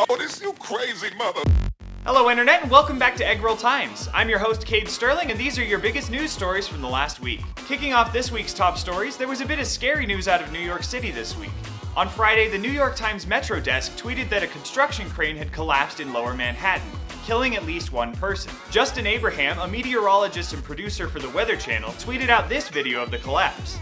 Oh, this you crazy mother. Hello Internet and welcome back to Eggroll Times. I'm your host Kade Stirling and these are your biggest news stories from the last week. Kicking off this week's top stories, there was a bit of scary news out of New York City this week. On Friday, the New York Times Metro desk tweeted that a construction crane had collapsed in Lower Manhattan, killing at least one person. Justin Abraham, a meteorologist and producer for the Weather Channel, tweeted out this video of the collapse.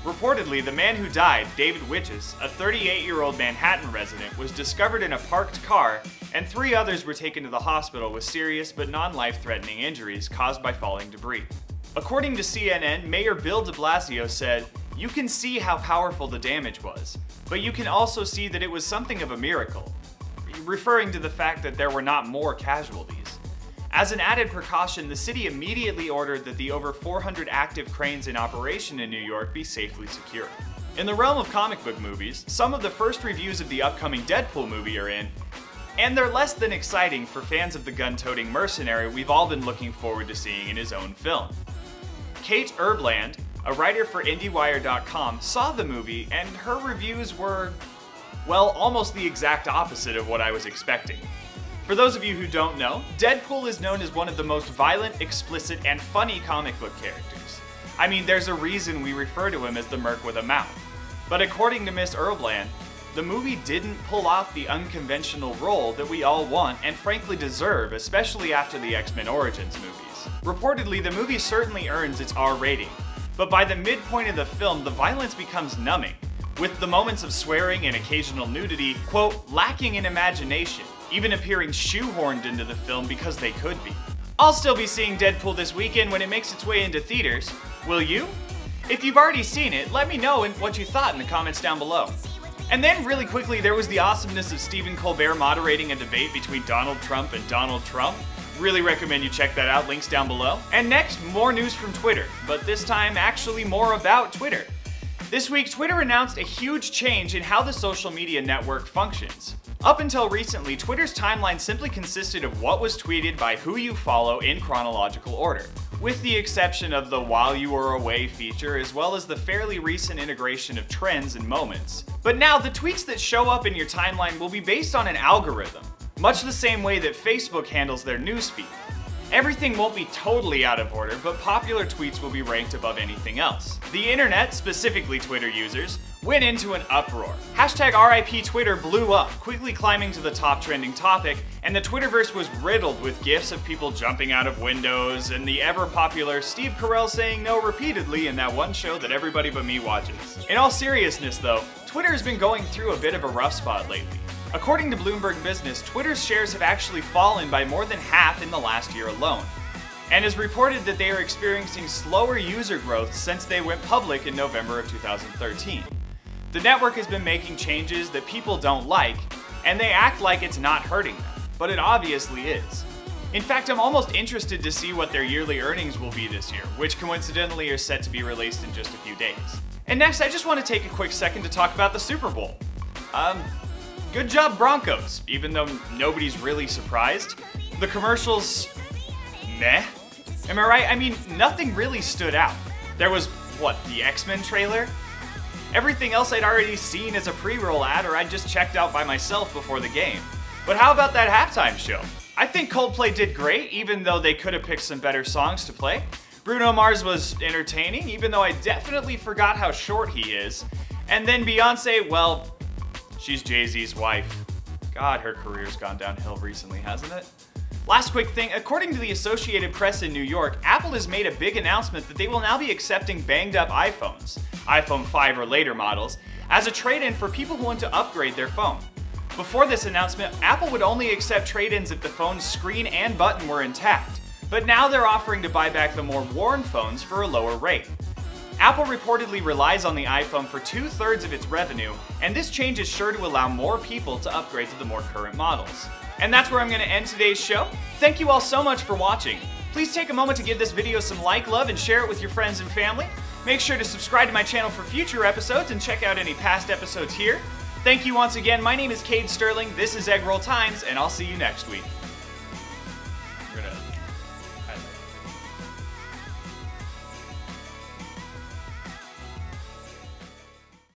Reportedly, the man who died, David Witches, a 38-year-old Manhattan resident, was discovered in a parked car, and 3 others were taken to the hospital with serious but non-life-threatening injuries caused by falling debris. According to CNN, Mayor Bill de Blasio said, "You can see how powerful the damage was, but you can also see that it was something of a miracle," referring to the fact that there were not more casualties. As an added precaution, the city immediately ordered that the over 400 active cranes in operation in New York be safely secured. In the realm of comic book movies, some of the first reviews of the upcoming Deadpool movie are in, and they're less than exciting for fans of the gun-toting mercenary we've all been looking forward to seeing in his own film. Kate Erbland, a writer for IndieWire.com, saw the movie, and her reviews were, well, almost the exact opposite of what I was expecting. For those of you who don't know, Deadpool is known as one of the most violent, explicit, and funny comic book characters. I mean, there's a reason we refer to him as the Merc with a Mouth. But according to Miss Erbland, the movie didn't pull off the unconventional role that we all want and frankly deserve, especially after the X-Men Origins movies. Reportedly, the movie certainly earns its R rating, but by the midpoint of the film, the violence becomes numbing, with the moments of swearing and occasional nudity, quote, lacking in imagination, even appearing shoehorned into the film because they could be. I'll still be seeing Deadpool this weekend when it makes its way into theaters. Will you? If you've already seen it, let me know what you thought in the comments down below. And then really quickly, there was the awesomeness of Stephen Colbert moderating a debate between Donald Trump and Donald Trump. Really recommend you check that out, links down below. And next, more news from Twitter, but this time actually more about Twitter. This week, Twitter announced a huge change in how the social media network functions. Up until recently, Twitter's timeline simply consisted of what was tweeted by who you follow in chronological order, with the exception of the while you were away feature, as well as the fairly recent integration of trends and moments. But now, the tweets that show up in your timeline will be based on an algorithm, much the same way that Facebook handles their newsfeed. Everything won't be totally out of order, but popular tweets will be ranked above anything else. The internet, specifically Twitter users, went into an uproar. Hashtag RIP Twitter blew up, quickly climbing to the top trending topic, and the Twitterverse was riddled with gifs of people jumping out of windows and the ever-popular Steve Carell saying no repeatedly in that one show that everybody but me watches. In all seriousness though, Twitter has been going through a bit of a rough spot lately. According to Bloomberg Business, Twitter's shares have actually fallen by more than half in the last year alone, and has reported that they are experiencing slower user growth since they went public in November of 2013. The network has been making changes that people don't like, and they act like it's not hurting them, but it obviously is. In fact, I'm almost interested to see what their yearly earnings will be this year, which coincidentally are set to be released in just a few days. And next, I just want to take a quick second to talk about the Super Bowl. Good job Broncos, even though nobody's really surprised. The commercials, meh. Am I right? I mean, nothing really stood out. There was, what, the X-Men trailer? Everything else I'd already seen as a pre-roll ad or I'd just checked out by myself before the game. But how about that halftime show? I think Coldplay did great, even though they could have picked some better songs to play. Bruno Mars was entertaining, even though I definitely forgot how short he is. And then Beyonce, well, she's Jay-Z's wife. God, her career's gone downhill recently, hasn't it? Last quick thing, according to the Associated Press in New York, Apple has made a big announcement that they will now be accepting banged-up iPhones, iPhone 5 or later models, as a trade-in for people who want to upgrade their phone. Before this announcement, Apple would only accept trade-ins if the phone's screen and button were intact, but now they're offering to buy back the more worn phones for a lower rate. Apple reportedly relies on the iPhone for 2/3 of its revenue, and this change is sure to allow more people to upgrade to the more current models. And that's where I'm going to end today's show. Thank you all so much for watching. Please take a moment to give this video some like love and share it with your friends and family. Make sure to subscribe to my channel for future episodes and check out any past episodes here. Thank you once again. My name is Kade Stirling, this is Eggroll Times, and I'll see you next week.